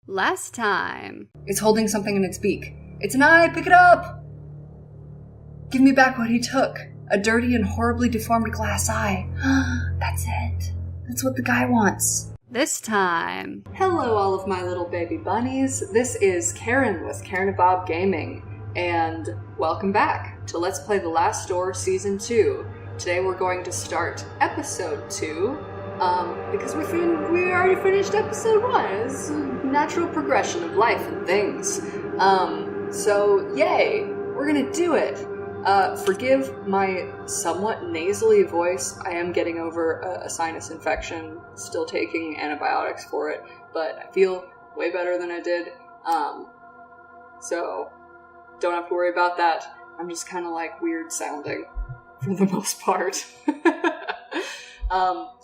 Last time. It's holding something in its beak. It's an eye! Pick it up! Give me back what he took. A dirty and horribly deformed glass eye. That's it. That's what the guy wants. This time. Hello, all of my little baby bunnies. This is Karen with Karinabob Gaming. And welcome back to Let's Play The Last Door Season 2. Today we're going to start Episode 2. Because we already finished Episode 1. It's a natural progression of life and things. So yay! We're gonna do it! Forgive my somewhat nasally voice. I am getting over a sinus infection, still taking antibiotics for it, but I feel way better than I did. So don't have to worry about that. I'm just kind of like weird sounding for the most part.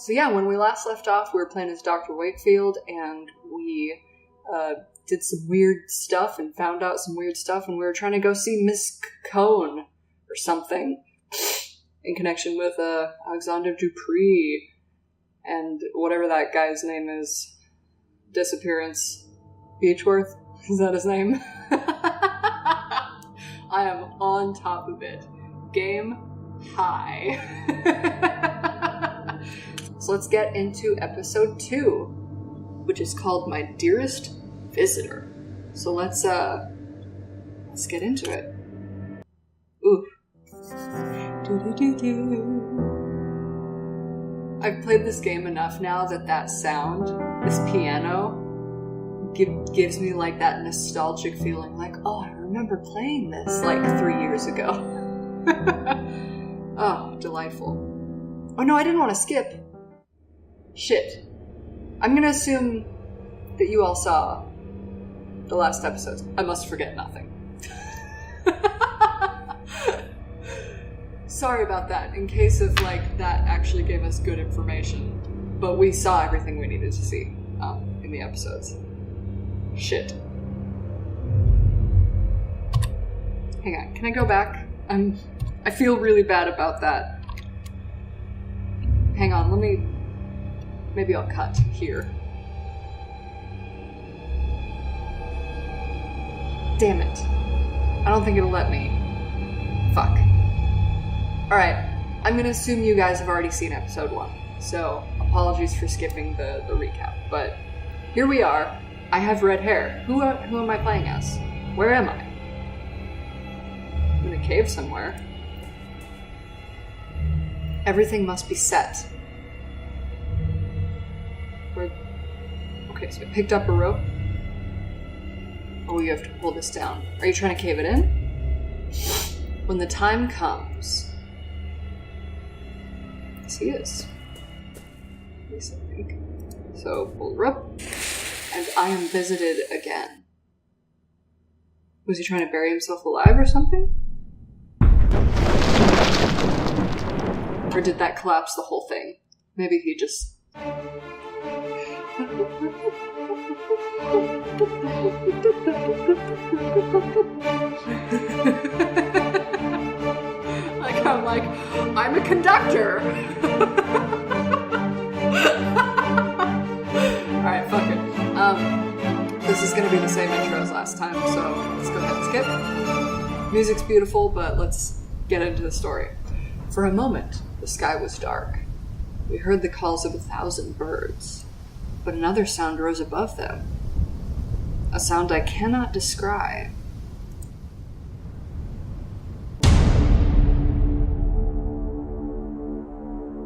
So yeah, when we last left off, we were playing as Doctor Wakefield, and we did some weird stuff and found out some weird stuff, and we were trying to go see Miss Cone or something in connection with Alexander Dupree and whatever that guy's name is. Disappearance. Beechworth? Is that his name? I am on top of it. Game high. So let's get into Episode 2, which is called My Dearest Visitor. So let's get into it. Ooh. I've played this game enough now that sound, this piano, gives me like that nostalgic feeling, like, oh, I remember playing this like 3 years ago. Oh, delightful. Oh no, I didn't want to skip. Shit. I'm gonna assume that you all saw the last episodes. I must forget nothing. Sorry about that, in case of, like, that actually gave us good information. But we saw everything we needed to see in the episodes. Shit. Hang on, can I go back? I feel really bad about that. Hang on, maybe I'll cut here. Damn it. I don't think it'll let me. Fuck. Alright, I'm gonna assume you guys have already seen Episode 1, so apologies for skipping the recap, but here we are. I have red hair. Who am I playing as? Where am I? I'm in a cave somewhere. Everything must be set. Okay, so I picked up a rope. Oh, you have to pull this down. Are you trying to cave it in? When the time comes... Yes, he is. At least I think. So, pull the rope. And I am visited again. Was he trying to bury himself alive or something? Or did that collapse the whole thing? Maybe he just... I'm a conductor! Alright, fuck it. This is gonna be the same intro as last time, so let's go ahead and skip. Music's beautiful, but let's get into the story. For a moment, the sky was dark. We heard the calls of 1,000 birds, but another sound rose above them. A sound I cannot describe.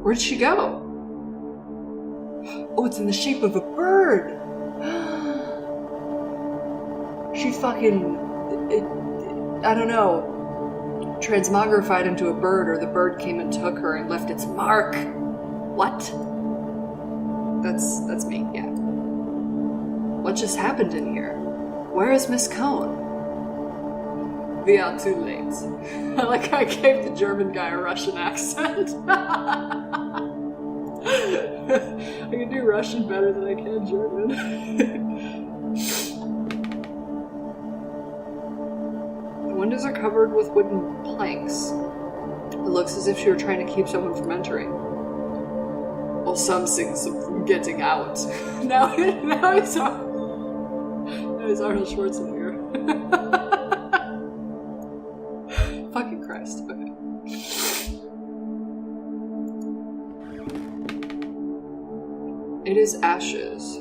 Where'd she go? Oh, it's in the shape of a bird! She fucking... I don't know. Transmogrified into a bird, or the bird came and took her and left its mark. What? That's me, yeah. What just happened in here? Where is Miss Cone? We are too late. I like how I gave the German guy a Russian accent. I can do Russian better than I can German. The windows are covered with wooden planks. It looks as if she were trying to keep someone from entering. Or something from getting out. Now it's all... There's Arnold Schwarzenegger. Fucking Christ. Okay. It is ashes.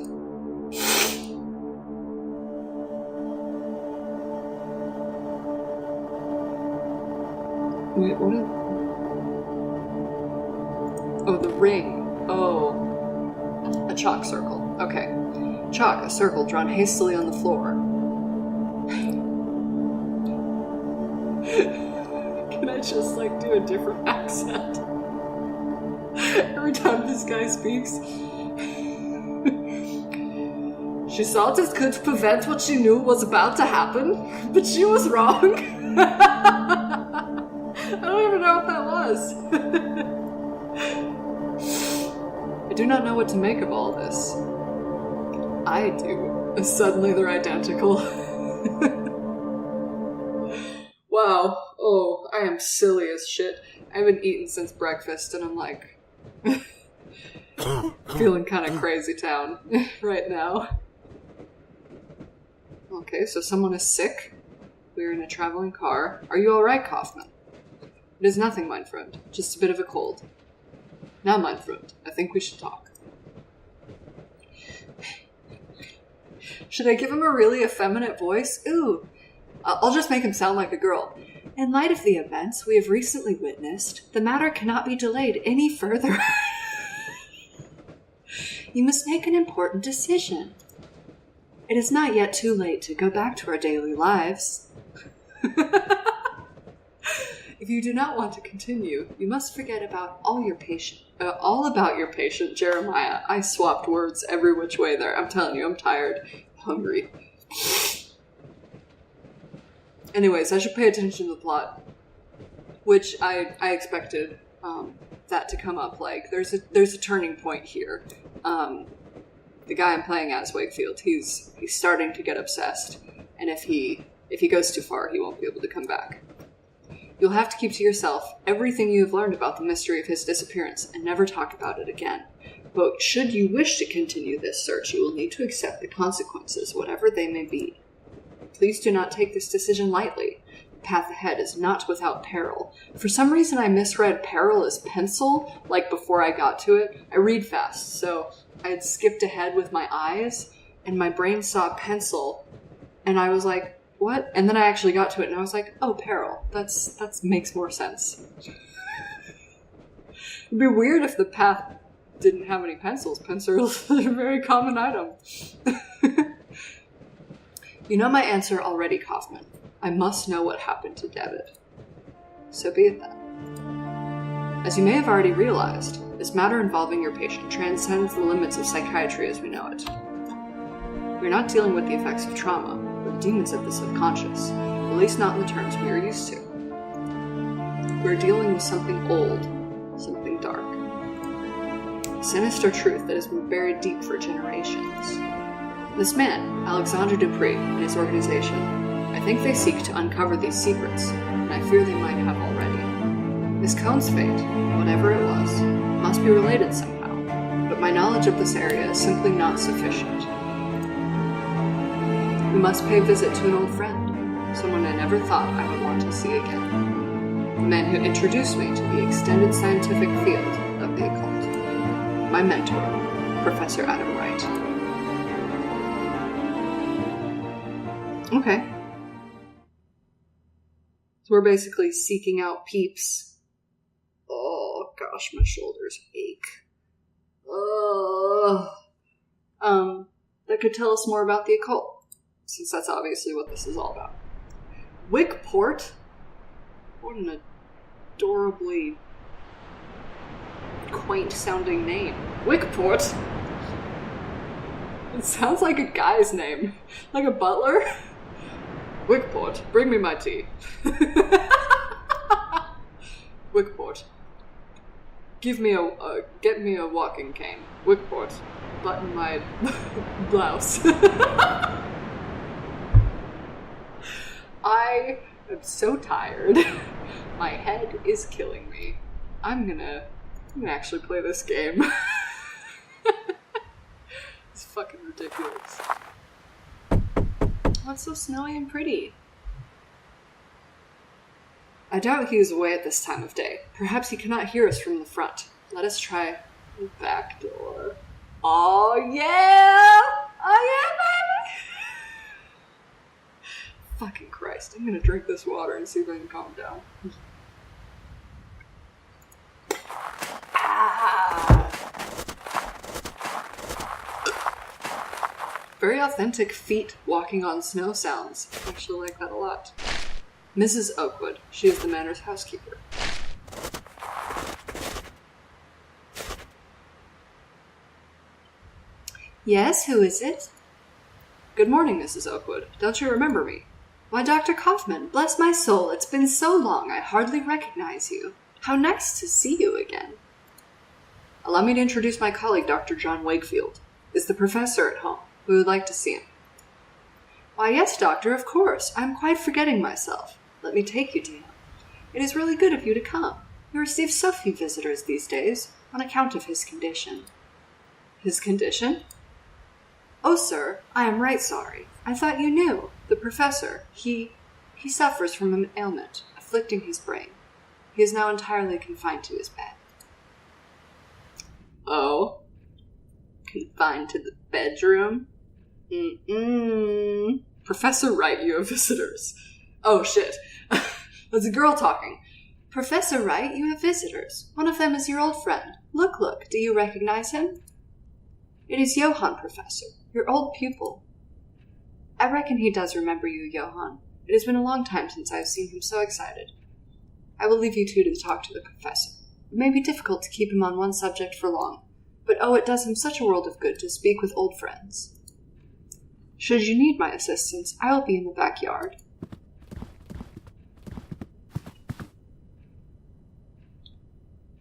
Wait, what is... Oh, the ring. Oh. A chalk circle. Okay. Chalk, a circle drawn hastily on the floor. Can I just, like, do a different accent? Every time this guy speaks. She thought it could prevent what she knew was about to happen, but she was wrong. I don't even know what that was. I do not know what to make of all this. I do. Suddenly they're identical. Wow. Oh, I am silly as shit. I haven't eaten since breakfast and I'm like... feeling kind of crazy town right now. Okay, so someone is sick. We're in a traveling car. Are you alright, Kaufman? It is nothing, mein friend. Just a bit of a cold. Now, mein friend, I think we should talk. Should I give him a really effeminate voice? Ooh. I'll just make him sound like a girl. In light of the events we have recently witnessed, the matter cannot be delayed any further. You must make an important decision. It is not yet too late to go back to our daily lives. If you do not want to continue, you must forget about all about your patient, Jeremiah. I swapped words every which way there. I'm telling you, I'm tired, hungry. Anyways, I should pay attention to the plot, which I expected that to come up. Like, there's a turning point here. The guy I'm playing as, Wakefield, he's starting to get obsessed, and if he goes too far, he won't be able to come back. You'll have to keep to yourself everything you have learned about the mystery of his disappearance, and never talk about it again. But should you wish to continue this search, you will need to accept the consequences, whatever they may be. Please do not take this decision lightly. The path ahead is not without peril. For some reason I misread peril as pencil, like before I got to it. I read fast, so I had skipped ahead with my eyes, and my brain saw pencil, and I was like, what? And then I actually got to it, and I was like, oh, peril. That makes more sense. It'd be weird if the path didn't have any pencils. Pencils are a very common item. You know my answer already, Kaufman. I must know what happened to Devitt. So be it then. As you may have already realized, this matter involving your patient transcends the limits of psychiatry as we know it. We're not dealing with the effects of trauma, or the demons of the subconscious, at least not in the terms we are used to. We're dealing with something old, something dark. A sinister truth that has been buried deep for generations. This man, Alexandre Dupree, and his organization, I think they seek to uncover these secrets, and I fear they might have already. Miss Cohn's fate, whatever it was, must be related somehow, but my knowledge of this area is simply not sufficient. We must pay a visit to an old friend, someone I never thought I would want to see again. The man who introduced me to the extended scientific field of the occult. My mentor, Professor Adam Wright. Okay. So we're basically seeking out peeps. Oh gosh, my shoulders ache. That could tell us more about the occult, since that's obviously what this is all about. Wickport? What an adorably quaint-sounding name. Wickport? It sounds like a guy's name. Like a butler? Wickport, bring me my tea. Wickport. Get me a walking cane. Wickport, button my blouse. I am so tired. My head is killing me. I'm gonna actually play this game. It's fucking ridiculous. What's so snowy and pretty? I doubt he is away at this time of day. Perhaps he cannot hear us from the front. Let us try the back door. Oh yeah! Oh yeah, baby! Fucking Christ, I'm gonna drink this water and see if I can calm down. Very authentic feet walking on snow sounds. I actually like that a lot. Mrs. Oakwood. She is the manor's housekeeper. Yes, who is it? Good morning, Mrs. Oakwood. Don't you remember me? Why, Dr. Kaufman, bless my soul, it's been so long I hardly recognize you. How nice to see you again. Allow me to introduce my colleague, Dr. John Wakefield. Is the professor at home? We would like to see him. Why, yes, doctor, of course. I'm quite forgetting myself. Let me take you to him. It is really good of you to come. We receive so few visitors these days, on account of his condition. His condition? Oh, sir, I am right sorry. I thought you knew. The professor, he suffers from an ailment, afflicting his brain. He is now entirely confined to his bed. Oh? Confined to the bedroom? Professor Wright, you have visitors. Oh, shit. That's a girl talking. Professor Wright, you have visitors. One of them is your old friend. Look, do you recognize him? It is Johann, Professor, your old pupil. I reckon he does remember you, Johann. It has been a long time since I have seen him so excited. I will leave you two to talk to the professor. It may be difficult to keep him on one subject for long, but oh, it does him such a world of good to speak with old friends. Should you need my assistance, I will be in the backyard.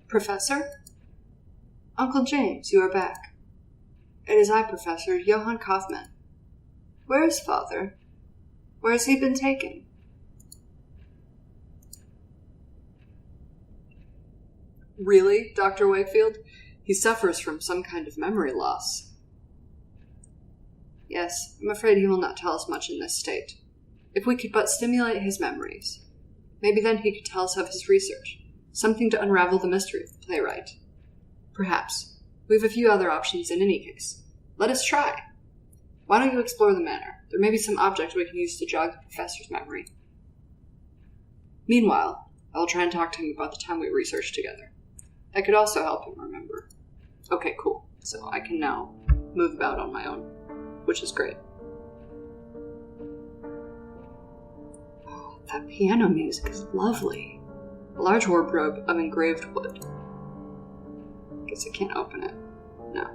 Professor? Uncle James, you are back. It is I, Professor, Johann Kaufman. Where is father? Where has he been taken? Really, Dr. Wakefield? He suffers from some kind of memory loss. Yes, I'm afraid he will not tell us much in this state. If we could but stimulate his memories. Maybe then he could tell us of his research. Something to unravel the mystery of the playwright. Perhaps. We have a few other options in any case. Let us try. Why don't you explore the manor? There may be some object we can use to jog the professor's memory. Meanwhile, I will try and talk to him about the time we researched together. That could also help him remember. Okay, cool. So I can now move about on my own, which is great. Oh, that piano music is lovely. A large wardrobe of engraved wood. Guess I can't open it. No.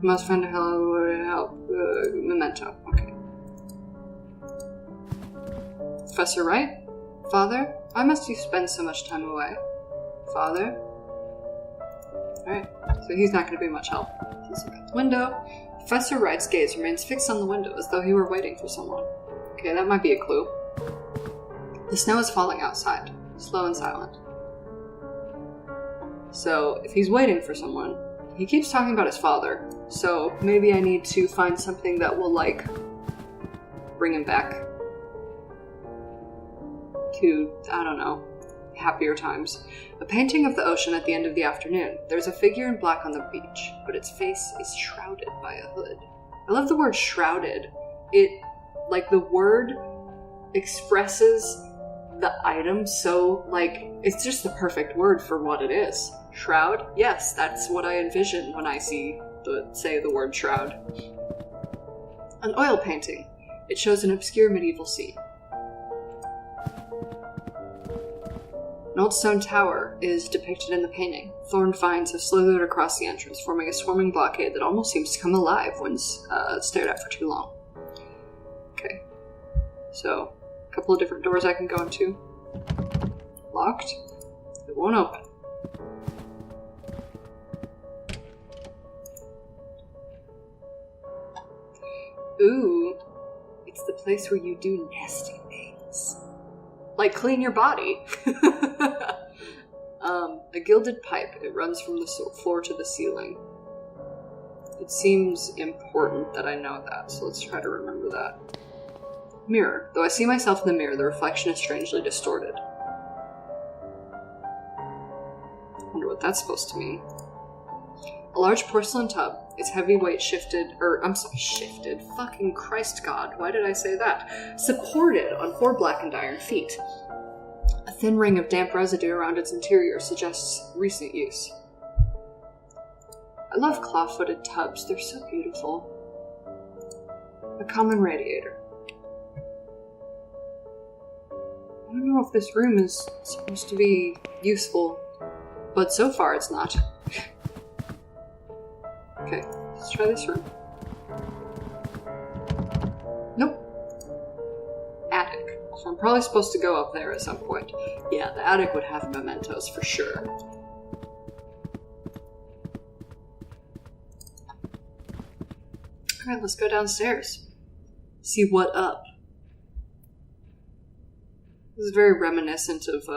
Must find a help. Memento. Okay. Professor Wright? Father? Why must you spend so much time away? Father? Alright, so he's not going to be much help. Let's look out the window. Professor Wright's gaze remains fixed on the window as though he were waiting for someone. Okay, that might be a clue. The snow is falling outside, slow and silent. So, if he's waiting for someone, he keeps talking about his father, so maybe I need to find something that will, bring him back to, I don't know, happier times. A painting of the ocean at the end of the afternoon. There's a figure in black on the beach, but its face is shrouded by a hood. I love the word shrouded. The word expresses the item so, it's just the perfect word for what it is. Shroud? Yes, that's what I envision when I say the word shroud. An oil painting. It shows an obscure medieval scene. An old stone tower is depicted in the painting. Thorned vines have slithered across the entrance, forming a swarming blockade that almost seems to come alive when stared at for too long. Okay. So, a couple of different doors I can go into. Locked. It won't open. Ooh. It's the place where you do nasty things. Like clean your body. A gilded pipe. It runs from the floor to the ceiling. A It seems important that I know that, so let's try to remember that. Mirror. Though I see myself in the mirror, the reflection is strangely distorted. Wonder what that's supposed to mean. A large porcelain tub, its heavy weight shifted, fucking Christ God, why did I say that? Supported on 4 blackened iron feet. A thin ring of damp residue around its interior suggests recent use. I love claw-footed tubs, they're so beautiful. A common radiator. I don't know if this room is supposed to be useful, but so far it's not. Okay, let's try this room. Nope. Attic. So I'm probably supposed to go up there at some point. Yeah, the attic would have mementos for sure. Alright, let's go downstairs. See what up. This is very reminiscent of,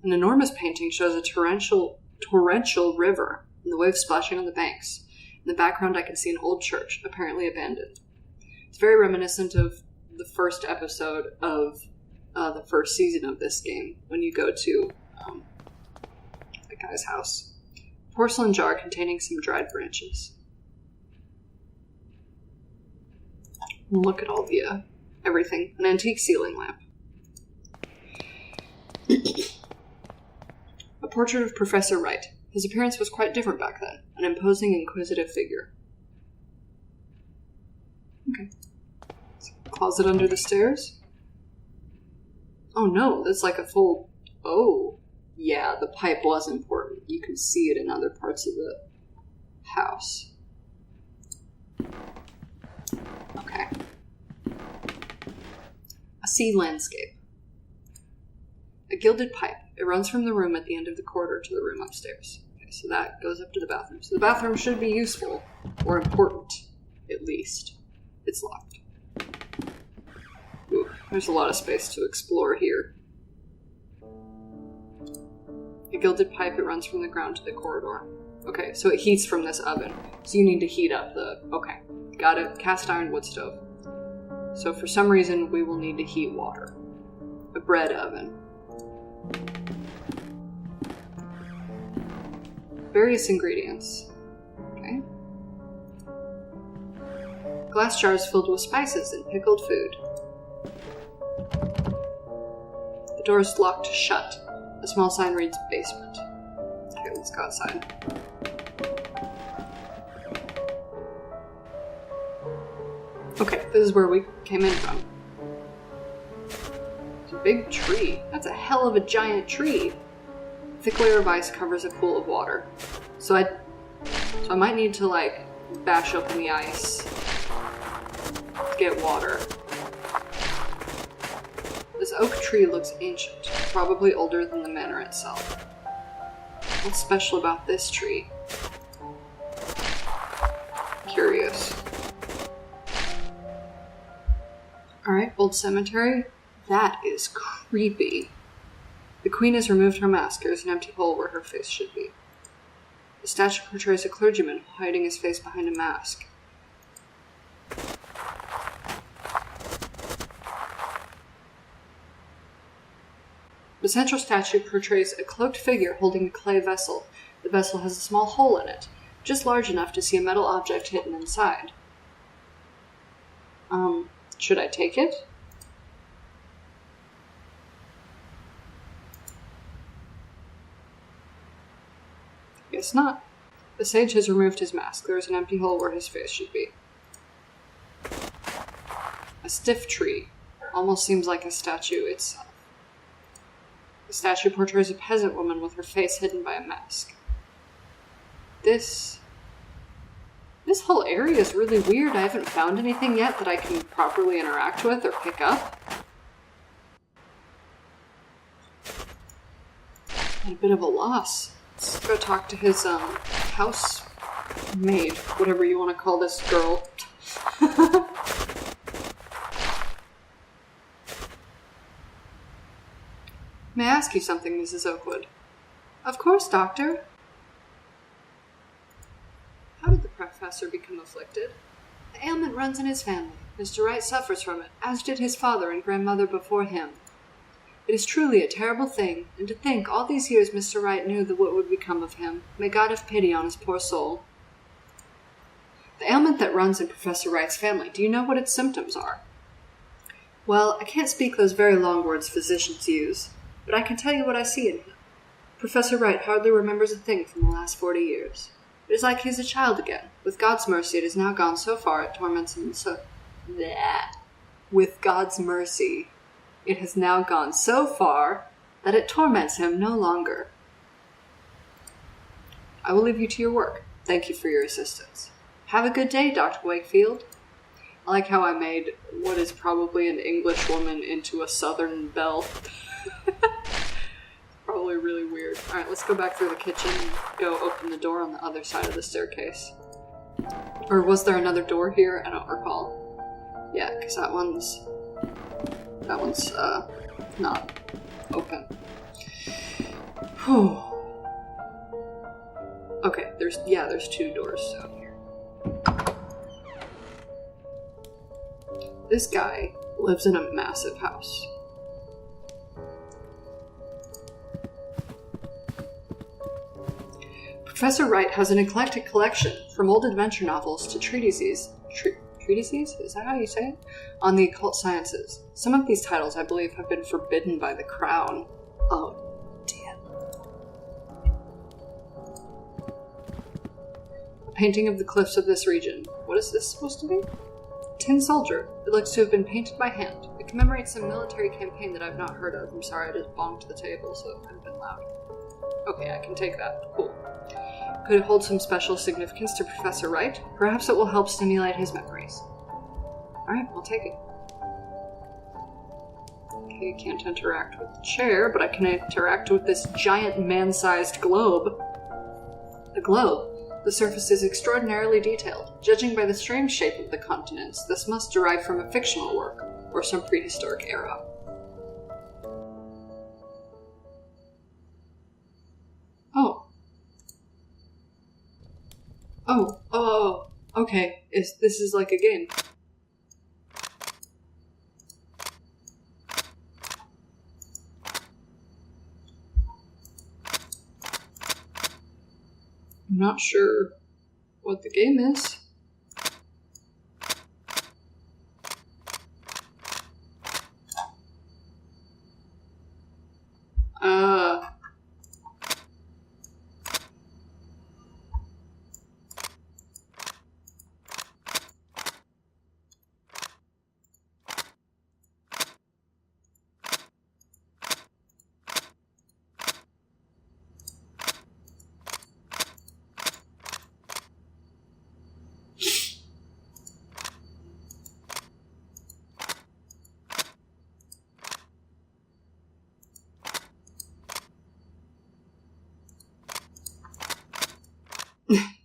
an enormous painting shows a torrential river, and the waves splashing on the banks. In the background, I can see an old church, apparently abandoned. It's very reminiscent of the first episode of the first season of this game, when you go to the guy's house. A porcelain jar containing some dried branches. Look at all the everything. An antique ceiling lamp. A portrait of Professor Wright. His appearance was quite different back then. An imposing, inquisitive figure. Okay. Closet under the stairs? Oh no, that's like a full... Oh. Yeah, the pipe was important. You can see it in other parts of the house. Okay. A sea landscape. A gilded pipe. It runs from the room at the end of the corridor to the room upstairs. Okay, so that goes up to the bathroom. So the bathroom should be useful, or important, at least. It's locked. Ooh, there's a lot of space to explore here. A gilded pipe, it runs from the ground to the corridor. Okay, so it heats from this oven. So you need to heat up the... Okay, got it. Cast iron wood stove. So for some reason, we will need to heat water. A bread oven. Various ingredients. Okay. Glass jars filled with spices and pickled food. The door is locked shut. A small sign reads basement. Okay, let's go outside. Okay, this is where we came in from. It's a big tree. That's a hell of a giant tree. A thick layer of ice covers a pool of water. So I might need to, like, bash open the ice to get water. This oak tree looks ancient, probably older than the manor itself. What's special about this tree? Curious. Alright, old cemetery. That is creepy. The queen has removed her mask. There's an empty hole where her face should be. The statue portrays a clergyman hiding his face behind a mask. The central statue portrays a cloaked figure holding a clay vessel. The vessel has a small hole in it, just large enough to see a metal object hidden inside. Should I take it? Guess not. The sage has removed his mask. There is an empty hole where his face should be. A stiff tree. Almost seems like a statue itself. The statue portrays a peasant woman with her face hidden by a mask. This whole area is really weird. I haven't found anything yet that I can properly interact with or pick up. At a bit of a loss. Let's go talk to his housemaid, whatever you want to call this girl. May I ask you something, Mrs. Oakwood? Of course, Doctor. professor become afflicted? The ailment runs in his family. Mr. Wright suffers from it, as did his father and grandmother before him. It is truly a terrible thing, and to think all these years Mr. Wright knew that what would become of him. May God have pity on his poor soul. The ailment that runs in Professor Wright's family, do you know what its symptoms are? Well, I can't speak those very long words physicians use, but I can tell you what I see in him. Professor Wright hardly remembers a thing from the last 40 years. It is like he is a child again. With God's mercy, it has now gone so far it torments him so... Bleh. With God's mercy, it has now gone so far that it torments him no longer. I will leave you to your work. Thank you for your assistance. Have a good day, Dr. Wakefield. I like how I made what is probably an English woman into a Southern belle. Probably really weird. Alright, let's go back through the kitchen and go open the door on the other side of the staircase. Or was there another door here? I don't recall. Yeah, because that one's not open. Whew. Okay, there's 2 doors down here. This guy lives in a massive house. Professor Wright has an eclectic collection, from old adventure novels to treatises. Treatises? Is that how you say it? On the occult sciences. Some of these titles, I believe, have been forbidden by the Crown. Oh, damn. A painting of the cliffs of this region. What is this supposed to be? Tin soldier. It looks to have been painted by hand. It commemorates some military campaign that I've not heard of. I'm sorry, I just bonked the table, so it might have been loud. Okay, I can take that. Cool. Could it hold some special significance to Professor Wright? Perhaps it will help stimulate his memories. Alright, I'll take it. Okay, can't interact with the chair, but I can interact with this giant man-sized globe. A globe. The surface is extraordinarily detailed. Judging by the strange shape of the continents, this must derive from a fictional work, or some prehistoric era. Oh, okay. This is like a game. I'm not sure what the game is.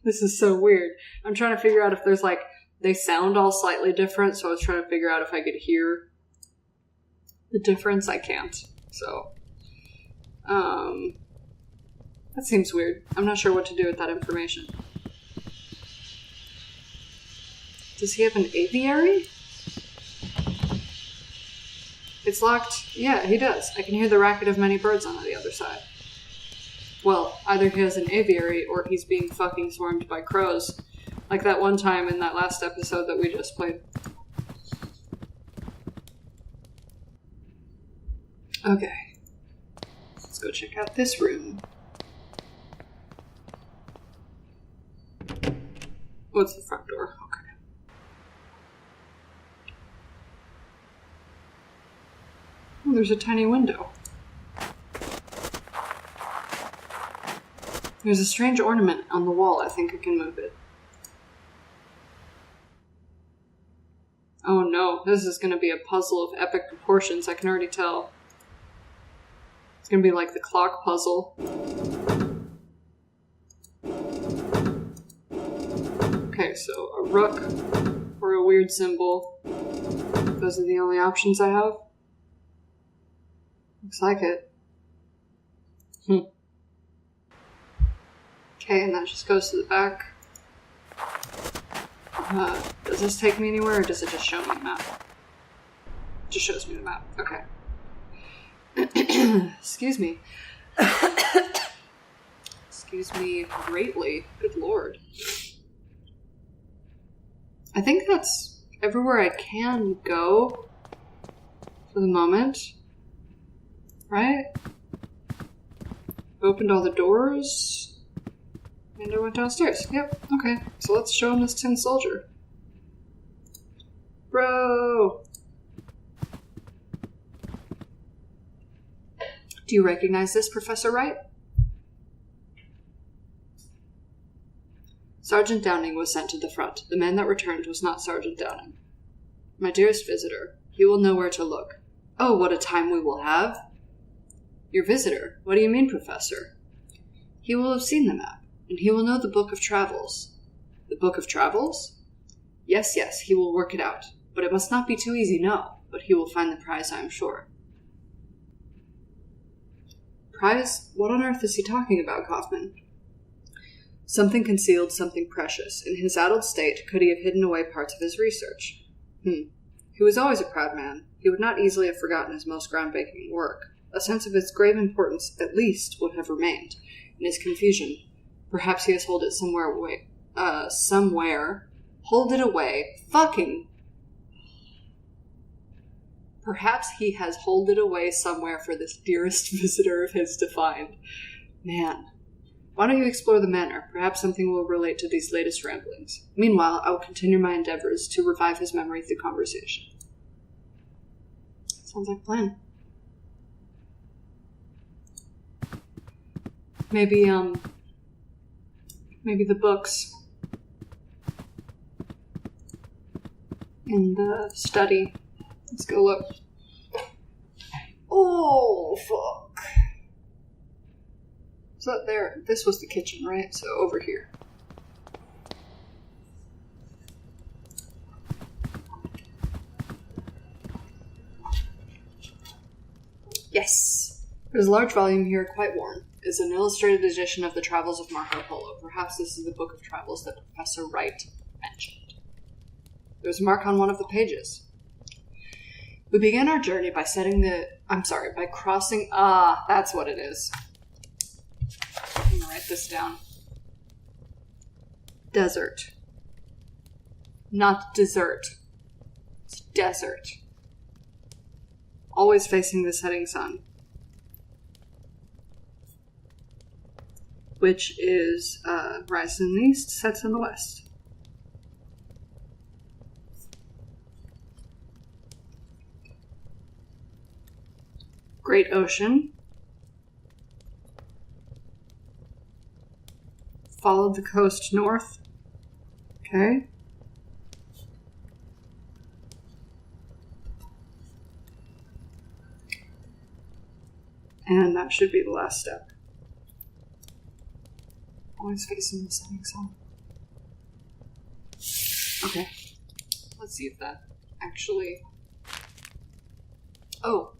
This is so weird. I'm trying to figure out if there's they sound all slightly different, so I was trying to figure out if I could hear the difference. I can't. So, that seems weird. I'm not sure what to do with that information. Does he have an aviary? It's locked. Yeah, he does. I can hear the racket of many birds on the other side. Well, either he has an aviary or he's being fucking swarmed by crows. Like that one time in that last episode that we just played. Okay. Let's go check out this room. What's the front door? Okay. Oh, there's a tiny window. There's a strange ornament on the wall. I think I can move it. Oh no, this is going to be a puzzle of epic proportions. I can already tell. It's going to be like the clock puzzle. Okay, so a rook or a weird symbol. Those are the only options I have. Looks like it. Okay, and that just goes to the back. Does this take me anywhere, or does it just show me the map? It just shows me the map. Okay. Excuse me. Excuse me greatly. Good lord. I think that's everywhere I can go for the moment. Right? Opened all the doors. And I went downstairs. Yep, okay. So let's show him this tin soldier. Bro! Do you recognize this, Professor Wright? Sergeant Downing was sent to the front. The man that returned was not Sergeant Downing. My dearest visitor, he will know where to look. Oh, what a time we will have! Your visitor? What do you mean, Professor? He will have seen the map, and he will know the Book of Travels. The Book of Travels? Yes, he will work it out. But it must not be too easy, no. But he will find the prize, I am sure. Prize? What on earth is he talking about, Kaufman? Something concealed, something precious. In his addled state, could he have hidden away parts of his research? He was always a proud man. He would not easily have forgotten his most groundbreaking work. A sense of its grave importance, at least, would have remained. In his confusion, perhaps he has hold it somewhere away. Hold it away. Fucking. Perhaps he has hold it away somewhere for this dearest visitor of his to find. Man. Why don't you explore the manor? Perhaps something will relate to these latest ramblings. Meanwhile, I will continue my endeavors to revive his memory through conversation. Sounds like a plan. Maybe the books in the study. Let's go look. Oh, fuck. Is that there? This was the kitchen, right? So over here. Yes! There's a large volume here, quite worn. It's an illustrated edition of the Travels of Marco Polo. Perhaps this is the Book of Travels that Professor Wright mentioned. There's a mark on one of the pages. We began our journey by by crossing... that's what it is. I'm going to write this down. Desert. Not dessert. It's desert. Always facing the setting sun. Which is rises in the east, sets in the west. Great Ocean. Followed the coast north. Okay. And that should be the last step. Always facing the setting sun. Okay. Let's see if that actually... Oh.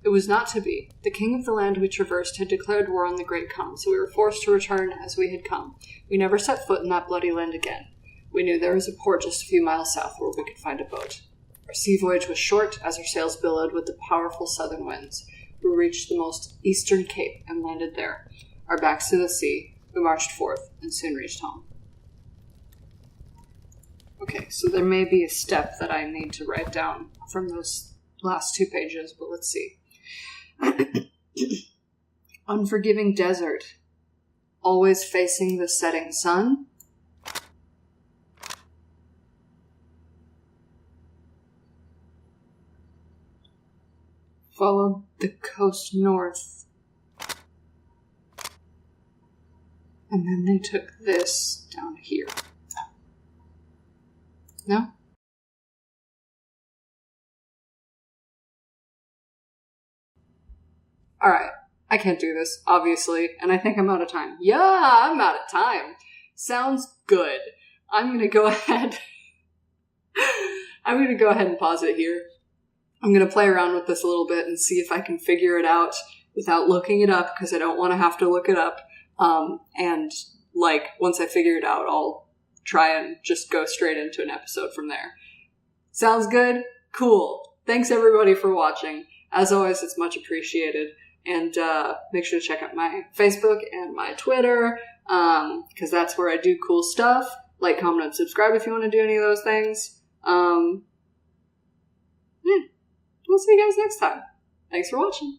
It was not to be. The king of the land we traversed had declared war on the Great Khan, so we were forced to return as we had come. We never set foot in that bloody land again. We knew there was a port just a few miles south where we could find a boat. Our sea voyage was short, as our sails billowed with the powerful southern winds. We reached the most eastern cape and landed there. Our backs to the sea, we marched forth and soon reached home. Okay, so there may be a step that I need to write down from those last 2 pages, but let's see. Unforgiving desert, always facing the setting sun. Followed the coast north. And then they took this down here. No? Alright, I can't do this, obviously, and I think I'm out of time. Yeah, I'm out of time. Sounds good. I'm gonna go ahead and pause it here. I'm gonna play around with this a little bit and see if I can figure it out without looking it up, because I don't want to have to look it up. And like, once I figure it out, I'll try and just go straight into an episode from there. Sounds good? Cool. Thanks everybody for watching. As always, it's much appreciated. And make sure to check out my Facebook and my Twitter, because that's where I do cool stuff. Like, comment, and subscribe if you want to do any of those things. We'll see you guys next time. Thanks for watching.